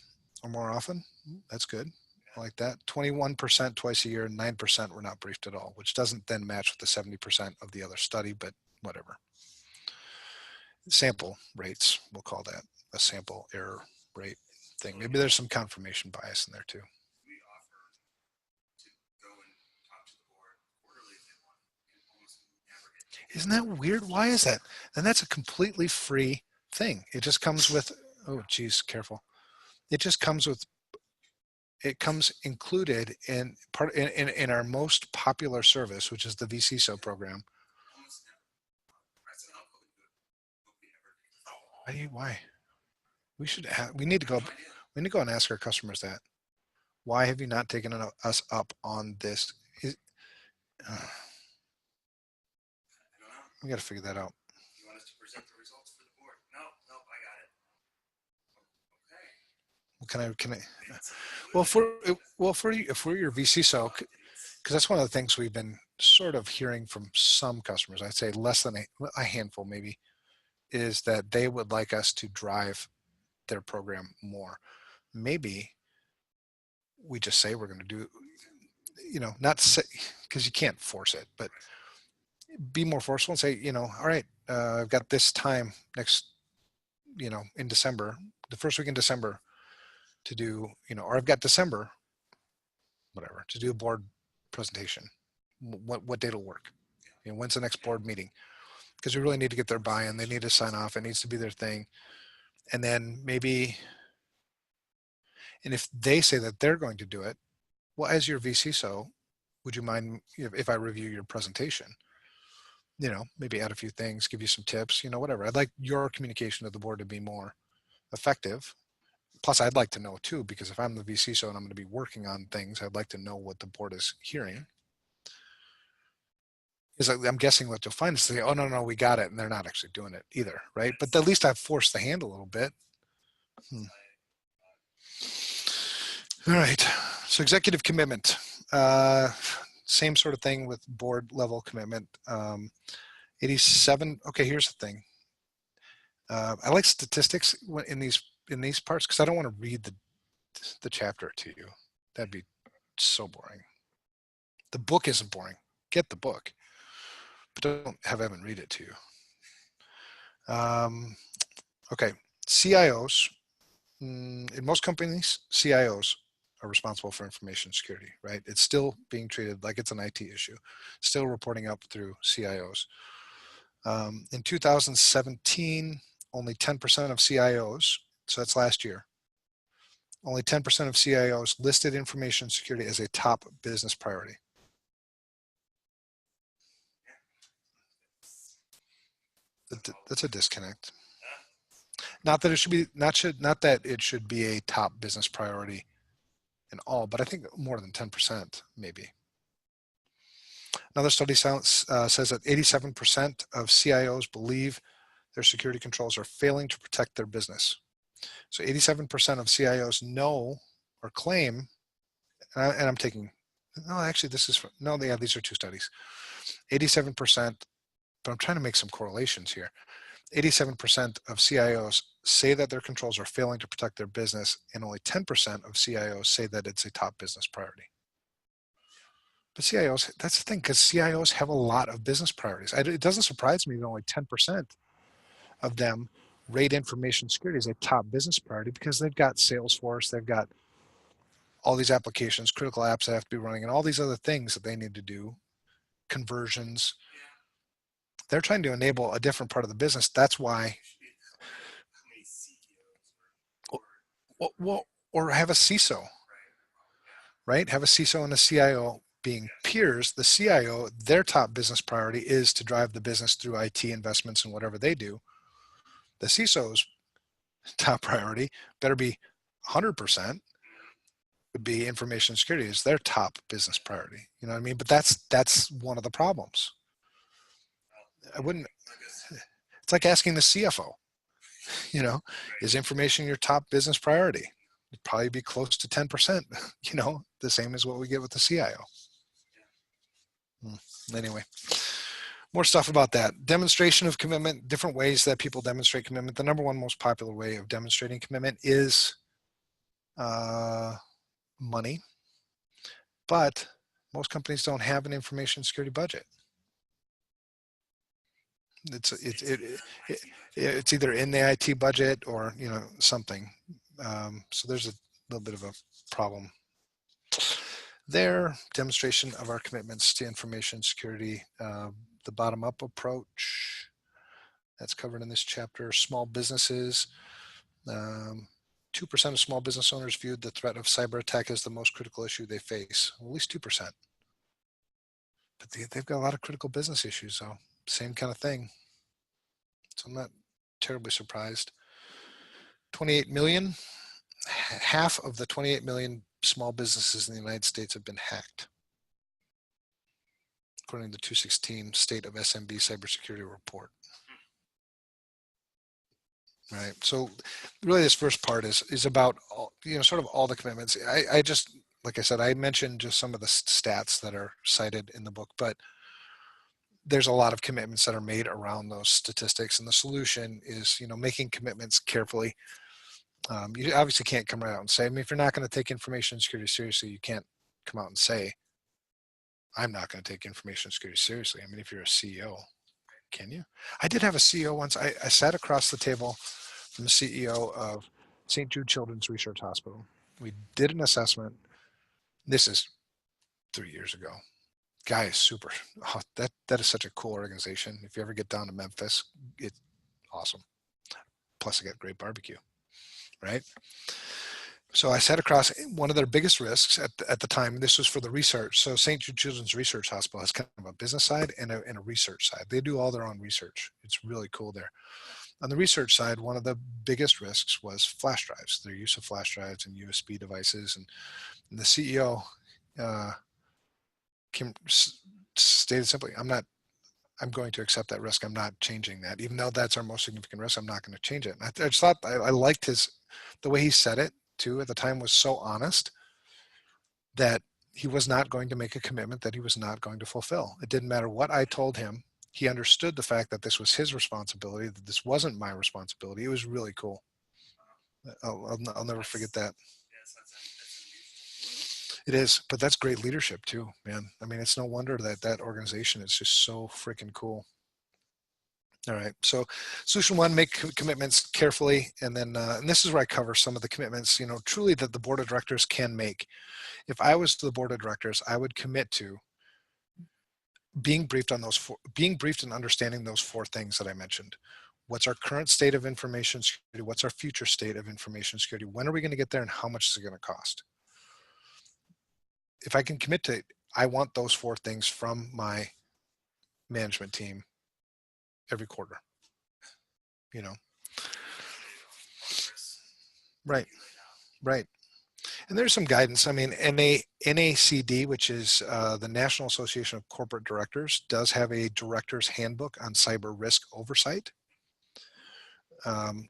or more often. That's good. I like that. 21% twice a year, and 9% were not briefed at all, which doesn't then match with the 70% of the other study, but whatever. Sample rates, we'll call that a sample error rate thing. Maybe there's some confirmation bias in there too. We offer to go and talk to the board quarterly if they want, and almost never get taken. Isn't that weird? Why is that? And that's a completely free thing. It just comes with, oh geez, careful. It just comes with, it comes included in our most popular service, which is the vCISO program. Almost never. Right, so I'll nobody ever takes it. Why? We need to go and ask our customers that. Why have you not taken us up on this? I don't know. We got to figure that out. You want us to present the results for the board? No, I got it. Okay. Can I? Well, if we're your vCISO, because that's one of the things we've been sort of hearing from some customers. I'd say less than a handful, maybe, is that they would like us to drive their program more. Maybe we just say we're going to do, not say, because you can't force it, but be more forceful and say, all right, I've got this time next, in December, the first week in December to do, or I've got December, whatever, to do a board presentation. What date will work? When's the next board meeting? Because we really need to get their buy-in. They need to sign off. It needs to be their thing. And then maybe, and if they say that they're going to do it, well, as your vCISO, would you mind if I review your presentation? Maybe add a few things, give you some tips, whatever. I'd like your communication to the board to be more effective. Plus, I'd like to know too, because if I'm the vCISO and I'm going to be working on things, I'd like to know what the board is hearing. I'm guessing what you'll find is they say, oh, no, we got it. And they're not actually doing it either, right? But at least I've forced the hand a little bit. All right. So executive commitment. Same sort of thing with board level commitment. 87. Okay, here's the thing. I like statistics in these parts because I don't want to read the chapter to you. That'd be so boring. The book isn't boring. Get the book, but don't have Evan read it to you. Okay, CIOs. In most companies, CIOs are responsible for information security, right? It's still being treated like it's an IT issue, still reporting up through CIOs. In 2017, only 10% of CIOs, so that's last year, only 10% of CIOs listed information security as a top business priority. That's a disconnect. Not that it should be not that it should be a top business priority in all, but I think more than 10% maybe. Another study says that 87% of CIOs believe their security controls are failing to protect their business. So 87% of CIOs know or claim, and I'm taking, no, actually this is, no, yeah, these are two studies. 87%, but I'm trying to make some correlations here. 87% of CIOs say that their controls are failing to protect their business, and only 10% of CIOs say that it's a top business priority. But CIOs, that's the thing, because CIOs have a lot of business priorities. It doesn't surprise me that only 10% of them rate information security as a top business priority, because they've got Salesforce, they've got all these applications, critical apps that have to be running, and all these other things that they need to do, conversions. They're trying to enable a different part of the business. That's why Well, or have a CISO, right? Have a CISO and a CIO being peers. The CIO, their top business priority is to drive the business through IT investments and whatever they do. The CISO's top priority better be 100%, would be information security is their top business priority. You know what I mean? But that's one of the problems. I wouldn't, it's like asking the CFO, you know, is information your top business priority? It'd probably be close to 10%, you know, the same as what we get with the CIO. Anyway, more stuff about that. Demonstration of commitment, different ways that people demonstrate commitment. The number one most popular way of demonstrating commitment is money, but most companies don't have an information security budget. It's either in the IT budget or, you know, something. So there's a little bit of a problem there. Demonstration of our commitments to information security, the bottom-up approach that's covered in this chapter. Small businesses, 2% of small business owners viewed the threat of cyber attack as the most critical issue they face. Well, at least 2%. But they've got a lot of critical business issues, so same kind of thing. So I'm not terribly surprised. 28 million, half of the 28 million small businesses in the United States have been hacked, according to the 2016 State of SMB Cybersecurity Report. Right. So really this first part is about, you know, sort of all the commitments. I just, like I said, I mentioned just some of the stats that are cited in the book, but there's a lot of commitments that are made around those statistics, and the solution is, you know, making commitments carefully. You obviously can't come right out and say, I mean, if you're not going to take information security seriously, you can't come out and say, I'm not going to take information security seriously. I mean, if you're a CEO, can you? I did have a CEO once. I sat across the table from the CEO of St. Jude Children's Research Hospital. We did an assessment. This is 3 years ago. Guy is super. Oh, that is such a cool organization. If you ever get down to Memphis, it's awesome. Plus, I got great barbecue, right? So I sat across one of their biggest risks at the time. This was for the research. So St. Jude Children's Research Hospital has kind of a business side and a research side. They do all their own research. It's really cool there. On the research side, one of the biggest risks was flash drives, their use of flash drives and USB devices. And the CEO stated simply, I'm going to accept that risk. I'm not changing that. Even though that's our most significant risk, I'm not going to change it. And I just thought I liked the way he said it too at the time was so honest that he was not going to make a commitment that he was not going to fulfill. It didn't matter what I told him. He understood the fact that this was his responsibility, that this wasn't my responsibility. It was really cool. I'll never forget that. It is, but that's great leadership too, man. I mean, it's no wonder that organization is just so freaking cool. All right, so solution one, make commitments carefully. And then, and this is where I cover some of the commitments, you know, truly that the board of directors can make. If I was the board of directors, I would commit to being briefed on being briefed and understanding those 4 things that I mentioned. What's our current state of information security? What's our future state of information security? When are we going to get there, and how much is it going to cost? If I can commit to it, I want those 4 things from my management team every quarter, you know? Right. And there's some guidance. I mean, NACD, which is the National Association of Corporate Directors, does have a director's handbook on cyber risk oversight. And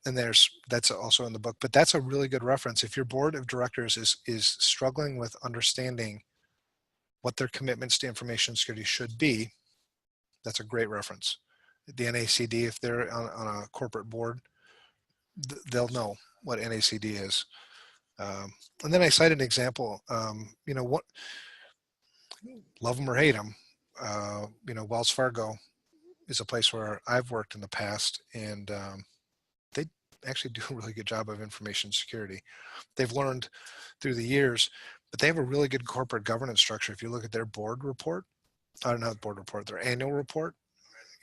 that's also in the book, but that's a really good reference. If your board of directors is struggling with understanding what their commitments to information security should be, that's a great reference. The NACD, if they're on a corporate board, they'll know what NACD is. And then I cited an example, you know, what, love them or hate them, you know, Wells Fargo is a place where I've worked in the past, and they actually do a really good job of information security. They've learned through the years, but they have a really good corporate governance structure. If you look at their board report, or not board report, their annual report,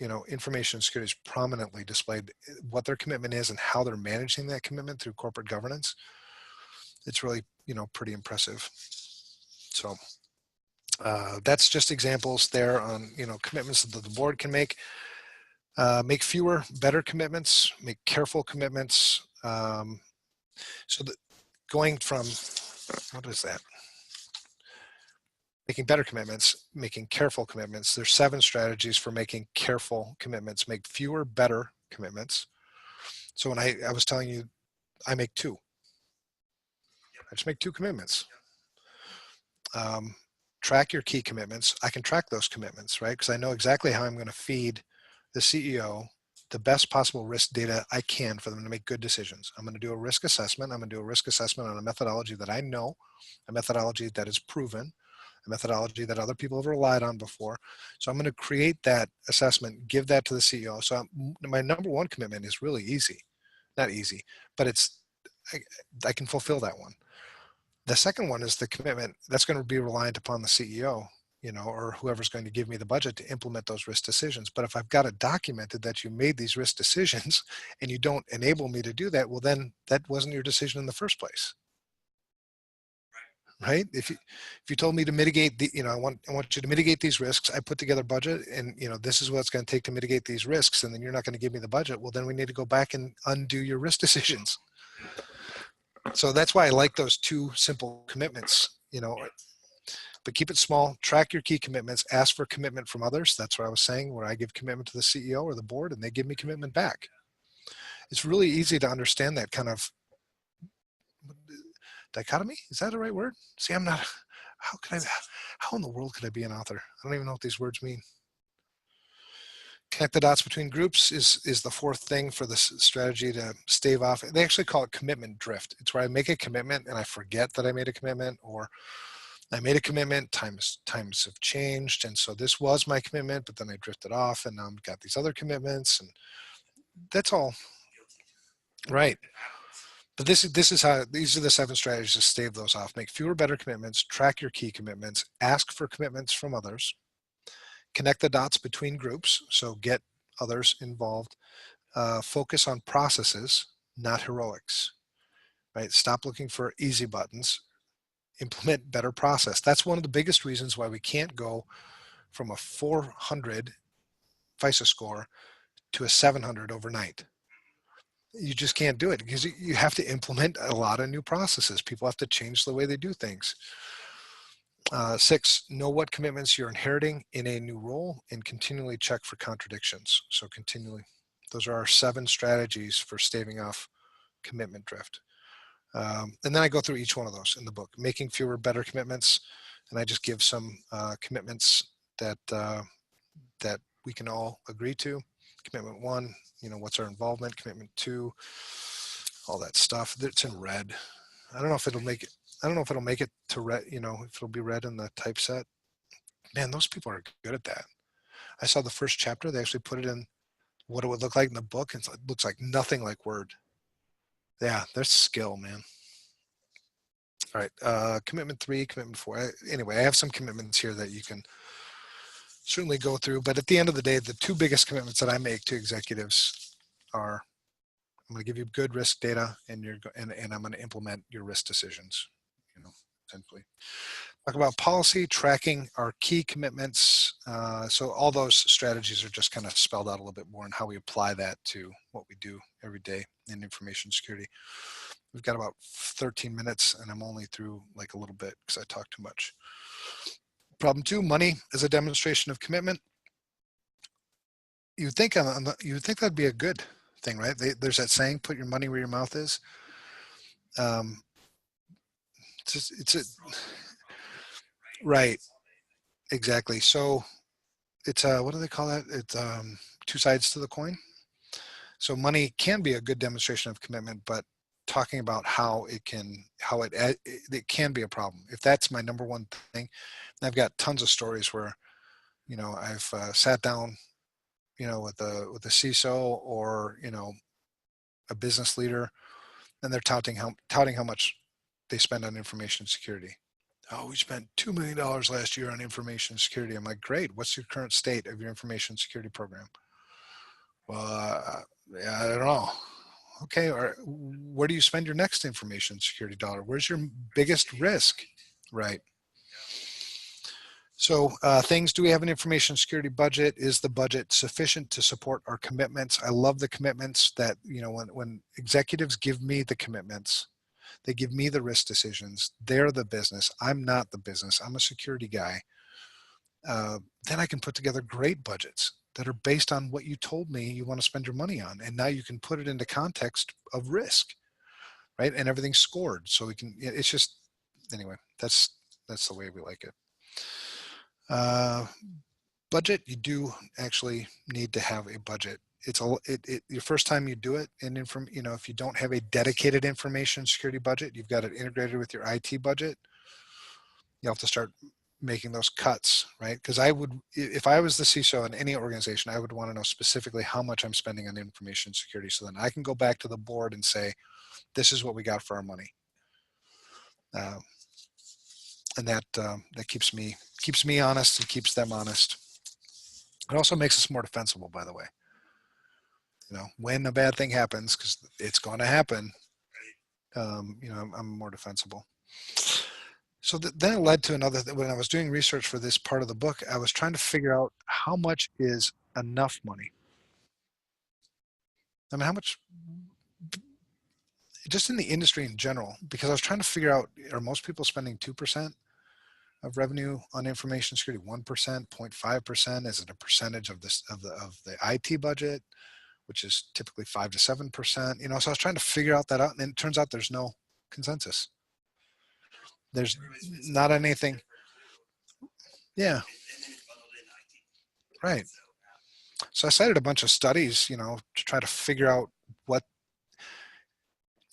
you know, information security is prominently displayed, what their commitment is and how they're managing that commitment through corporate governance. it's really, pretty impressive. So that's just examples there on, commitments that the board can make. Make fewer, better commitments, make careful commitments. So that going from, what is that? Making better commitments, making careful commitments. There's 7 strategies for making careful commitments. Make fewer, better commitments. So when I was telling you, I make 2. I just make 2 commitments. Track your key commitments. I can track those commitments, right? Because I know exactly how I'm going to feed the CEO the best possible risk data I can for them to make good decisions. I'm going to do a risk assessment. I'm going to do a risk assessment on a methodology that I know, a methodology that is proven, a methodology that other people have relied on before. So I'm going to create that assessment, give that to the CEO. So my number 1 commitment is really easy. Not easy, but I can fulfill that one. The second one is the commitment that's going to be reliant upon the CEO, or whoever's going to give me the budget to implement those risk decisions. But if I've got it documented that you made these risk decisions and you don't enable me to do that, well, then that wasn't your decision in the first place. Right? If you told me to mitigate I want you to mitigate these risks, I put together a budget and, this is what it's going to take to mitigate these risks. And then you're not going to give me the budget. Well, then we need to go back and undo your risk decisions. So that's why I like those 2 simple commitments, but keep it small, track your key commitments, ask for commitment from others. That's what I was saying, where I give commitment to the CEO or the board and they give me commitment back. It's really easy to understand that kind of dichotomy. Is that the right word? See, I'm not, how in the world could I be an author? I don't even know what these words mean. Connect the dots between groups is the 4th thing for this strategy to stave off. They actually call it commitment drift. It's where I make a commitment and I forget that I made a commitment, or I made a commitment, times have changed. And so this was my commitment, but then I drifted off and now I've got these other commitments, and that's all. Right. But this is how, these are the 7 strategies to stave those off. Make fewer, better commitments, track your key commitments, ask for commitments from others, connect the dots between groups. So get others involved, focus on processes, not heroics, right? Stop looking for easy buttons, implement better process. That's one of the biggest reasons why we can't go from a 400 FISA score to a 700 overnight. You just can't do it because you have to implement a lot of new processes. People have to change the way they do things. 6, know what commitments you're inheriting in a new role and continually check for contradictions. So continually, those are our 7 strategies for staving off commitment drift. And then I go through each one of those in the book, making fewer, better commitments. And I just give some commitments that we can all agree to. Commitment 1, what's our involvement? Commitment 2, all that stuff. It's in red. I don't know if it'll make it to red, if it'll be red in the typeset. Man, those people are good at that. I saw the first chapter. They actually put it in what it would look like in the book. And it looks like nothing like Word. Yeah, there's skill, man. All right, commitment 3, commitment 4. Anyway, I have some commitments here that you can certainly go through. But at the end of the day, the 2 biggest commitments that I make to executives are, I'm going to give you good risk data, and I'm going to implement your risk decisions. Essentially, talk about policy, tracking our key commitments. So all those strategies are just kind of spelled out a little bit more and how we apply that to what we do every day in information security. We've got about 13 minutes, and I'm only through like a little bit because I talk too much. Problem 2, money as a demonstration of commitment. You'd think that'd be a good thing, right? There's that saying, put your money where your mouth is. Right, exactly. So it's what do they call that? It's 2 sides to the coin. So money can be a good demonstration of commitment, but talking about how it can be a problem. If that's my number 1 thing, I've got tons of stories where, I've sat down, with a CISO or, a business leader, and they're touting how much they spend on information security. Oh, we spent $2 million last year on information security. I'm like, great. What's your current state of your information security program? Well, yeah, I don't know. Okay, or where do you spend your next information security dollar? Where's your biggest risk? Right. So things, do we have an information security budget? Is the budget sufficient to support our commitments? I love the commitments that, you know, when executives give me the commitments, they give me the risk decisions. They're the business. I'm not the business. I'm a security guy. Then I can put together great budgets that are based on what you told me you want to spend your money on. And now you can put it into context of risk, right? And everything's scored. So we can, it's just, anyway, that's the way we like it. Budget, you do actually need to have a budget. It's your first time you do it, and you know, if you don't have a dedicated information security budget, you've got it integrated with your IT budget, you have to start making those cuts, right? Because I would, if I was the CISO in any organization, I would want to know specifically how much I'm spending on information security, so then I can go back to the board and say, this is what we got for our money. And that keeps me honest and keeps them honest. It also makes us more defensible, by the way. You know, when a bad thing happens, because it's going to happen, you know, I'm more defensible. So then it led to another, when I was doing research for this part of the book, I was trying to figure out how much is enough money. I mean, how much, just in the industry in general, because I was trying to figure out, are most people spending 2% of revenue on information security, 1%, 0.5%? Is it a percentage of this, of the IT budget, which is typically 5 to 7%? You know, so I was trying to figure out that out, and it turns out there's no consensus. There's not anything. Yeah. Right. So I cited a bunch of studies, you know, to try to figure out what,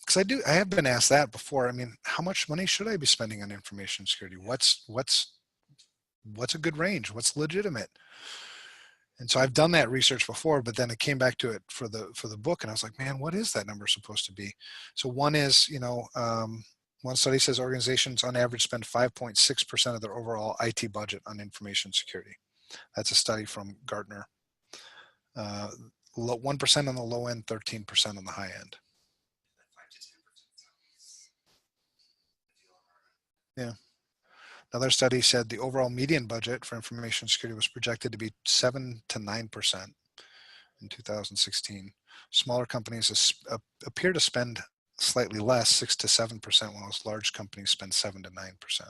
because I have been asked that before. I mean, how much money should I be spending on information security? What's a good range? What's legitimate? And so I've done that research before, but then I came back to it for the book, and I was like, man, what is that number supposed to be? So one is, you know, one study says organizations on average spend 5.6% of their overall IT budget on information security. That's a study from Gartner. 1% on the low end, 13% on the high end. Yeah. Another study said the overall median budget for information security was projected to be 7 to 9% in 2016. Smaller companies appear to spend slightly less, 6 to 7%, while large companies spend 7 to 9%.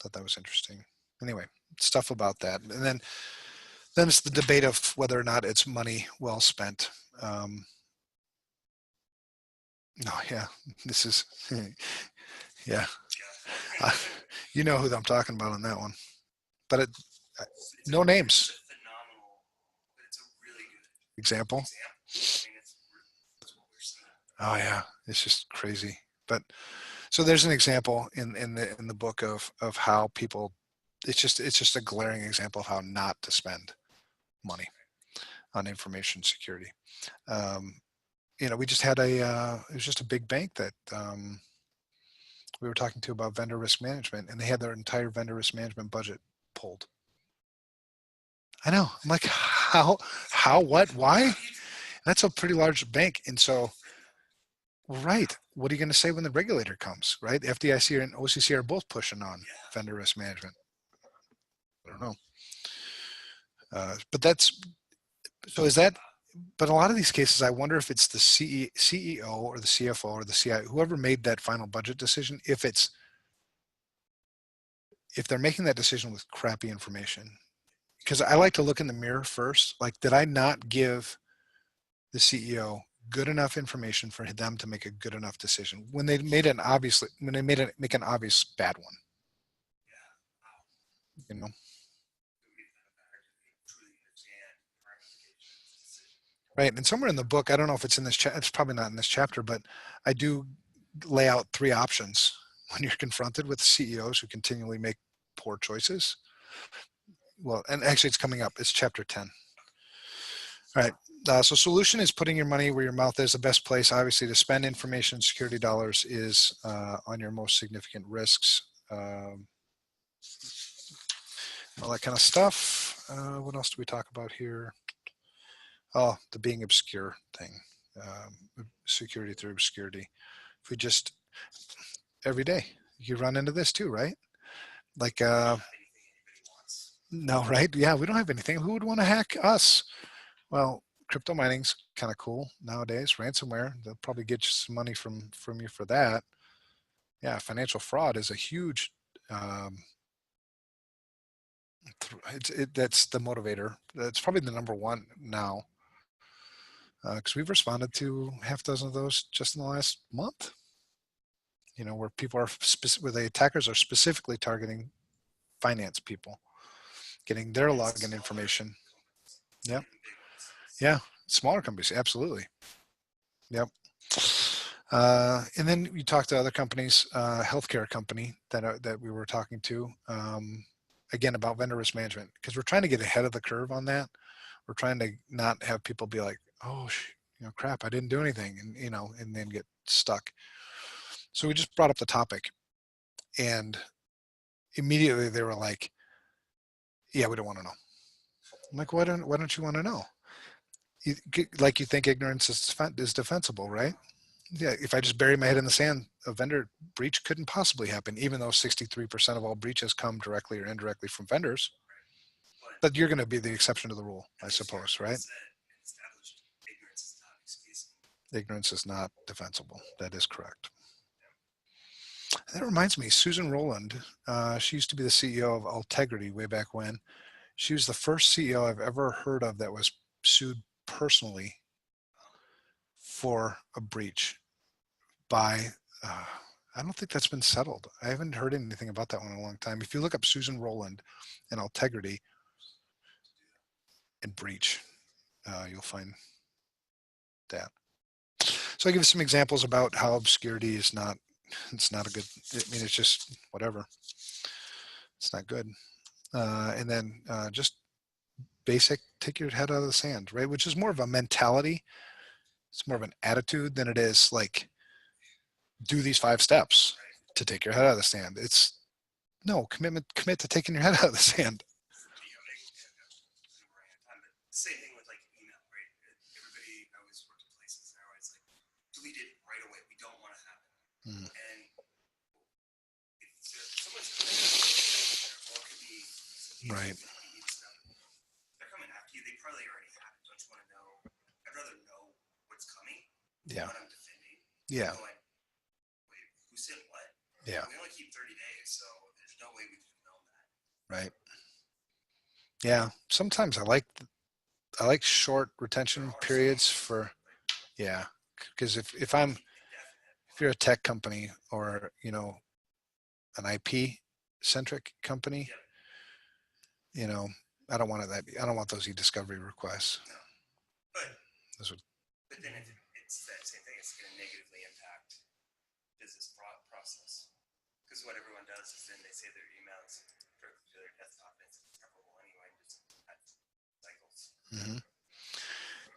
Thought that was interesting. Anyway, stuff about that. And then it's the debate of whether or not it's money well spent. No, yeah, this is, yeah. You know who I'm talking about on that one. But no names. Example. Oh yeah, it's just crazy. But so there's an example in the book of how people, it's just a glaring example of how not to spend money on information security. You know, we just had it was just a big bank that we were talking to about vendor risk management, and they had their entire vendor risk management budget pulled. I know. I'm like, how, what, why? That's a pretty large bank. And so, right, what are you going to say when the regulator comes, right? FDIC and OCC are both pushing on vendor risk management. I don't know. But that's, so is that, but a lot of these cases, I wonder if it's the CEO or the CFO or the CIO, whoever made that final budget decision, if they're making that decision with crappy information. Because I like to look in the mirror first. Like, did I not give the CEO good enough information for them to make a good enough decision when they made an obvious bad one? You know. Right, and somewhere in the book, I don't know if it's in this it's probably not in this chapter, but I do lay out 3 options when you're confronted with CEOs who continually make poor choices. Well, and actually it's coming up, it's chapter 10. All right, so solution is putting your money where your mouth is. The best place, obviously, to spend information security dollars is on your most significant risks. All that kind of stuff. What else do we talk about here? Oh, the being obscure thing, security through obscurity. If we just every day you run into this too, right? Like, Not anything anybody wants. no, right? Yeah, we don't have anything. Who would want to hack us? Well, crypto mining's kind of cool nowadays. Ransomware, they'll probably get you some money from you for that. Yeah, financial fraud is a huge. That's the motivator. That's probably the number one now, because we've responded to half dozen of those just in the last month. You know, where people are where the attackers are specifically targeting finance people, getting their login information. Yep. Yeah, smaller companies, absolutely. Yep. And then you talk to other companies, healthcare company that we were talking to, again about vendor risk management, because we're trying to get ahead of the curve on that. We're trying to not have people be like, oh, crap, I didn't do anything, and then get stuck. So we just brought up the topic, and immediately they were like, yeah, we don't want to know. I'm like, why don't you want to know? You think ignorance is defensible, right? Yeah, if I just bury my head in the sand, a vendor breach couldn't possibly happen, even though 63% of all breaches come directly or indirectly from vendors. But you're going to be the exception to the rule, I suppose, right? Ignorance is not defensible. That is correct. That reminds me, Susan Rowland, she used to be the CEO of Altegrity way back when. She was the first CEO I've ever heard of that was sued personally for a breach by, I don't think that's been settled. I haven't heard anything about that one in a long time. If you look up Susan Rowland and Altegrity and breach, you'll find that. So I give you some examples about how obscurity is not, it's not a good, I mean, it's just whatever. It's not good. And then just basic, take your head out of the sand, right? Which is more of a mentality. It's more of an attitude than it is like, do these 5 steps to take your head out of the sand. It's no commit to taking your head out of the sand. Same thing with like email, right? Everybody, I always work in places, they're always like, delete it right away. We don't want to have it. And if someone's or it could be right. They're coming after you. They probably already have it. Don't you want to know? I'd rather know what's coming. Yeah. What I'm defending. Yeah. Going, wait, who said what? Yeah. We only keep 30 days, so there's no way we could have known that. Right. Yeah. Sometimes I like short retention periods for, yeah, because if you're a tech company or an IP centric company, I don't want those e-discovery requests. But then it's that same thing. It's going to negatively impact business process, because what everyone does is then they say their emails directly to their desktop, and it's discoverable anyway. Just cycles. Mm-hmm.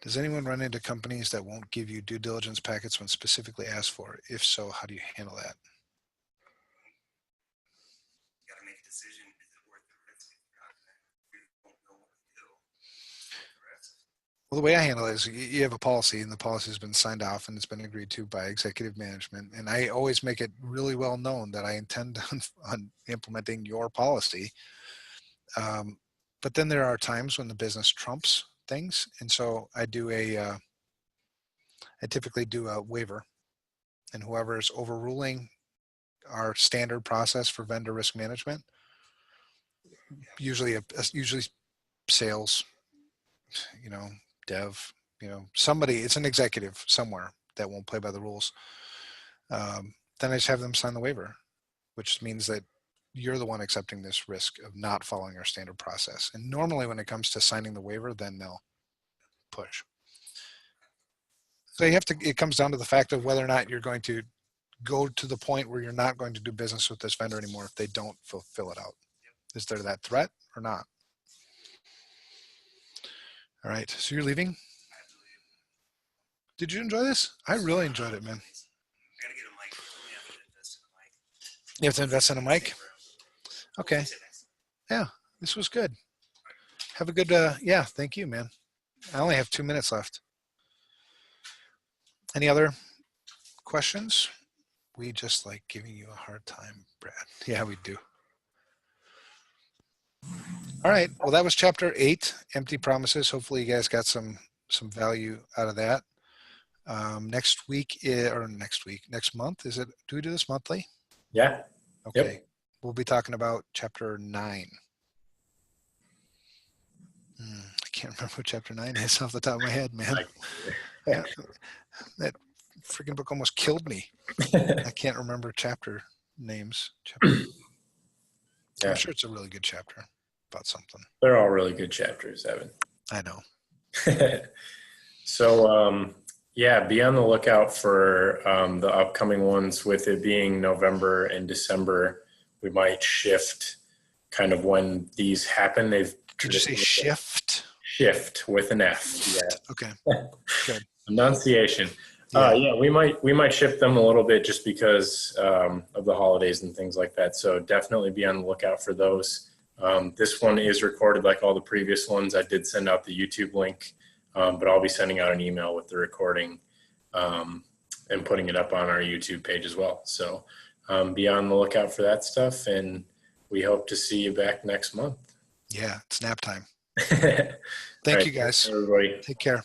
Does anyone run into companies that won't give you due diligence packets when specifically asked for? If so, how do you handle that? You got to make a decision. Is it worth the risk? If you're not going to, you won't know what to do. Well, the way I handle it is you have a policy, and the policy has been signed off and it's been agreed to by executive management. And I always make it really well known that I intend on implementing your policy. But then there are times when the business trumps things. And so I typically do a waiver, and whoever is overruling our standard process for vendor risk management, usually sales, dev, somebody, it's an executive somewhere that won't play by the rules. Then I just have them sign the waiver, which means that you're the one accepting this risk of not following our standard process. And normally when it comes to signing the waiver, then they'll push. So it comes down to the fact of whether or not you're going to go to the point where you're not going to do business with this vendor anymore if they don't fill it out. Is there that threat or not? All right, so you're leaving? Did you enjoy this? I really enjoyed it, man. I gotta get a mic. You have to invest in a mic? Okay. Yeah, this was good. Have a good, yeah, thank you, man. I only have 2 minutes left. Any other questions? We just like giving you a hard time, Brad. Yeah, we do. All right. Well, that was chapter 8, empty promises. Hopefully you guys got some value out of that. Next month, is it, do we do this monthly? Yeah. Okay. Yep. We'll be talking about chapter 9. I can't remember what chapter 9 is off the top of my head, man. Yeah, that freaking book almost killed me. I can't remember chapter names. Yeah. I'm sure it's a really good chapter about something. They're all really good chapters, Evan. I know. So, yeah, be on the lookout for the upcoming ones. With it being November and December, we might shift kind of when these happen. Could you say shift? Shift with an F. Yeah. Okay. Good. Enunciation. Yeah, we might shift them a little bit just because of the holidays and things like that. So definitely be on the lookout for those. This one is recorded like all the previous ones. I did send out the YouTube link, but I'll be sending out an email with the recording and putting it up on our YouTube page as well. So be on the lookout for that stuff, and we hope to see you back next month. Yeah, it's nap time. Thank Thank you, guys. Everybody. Take care.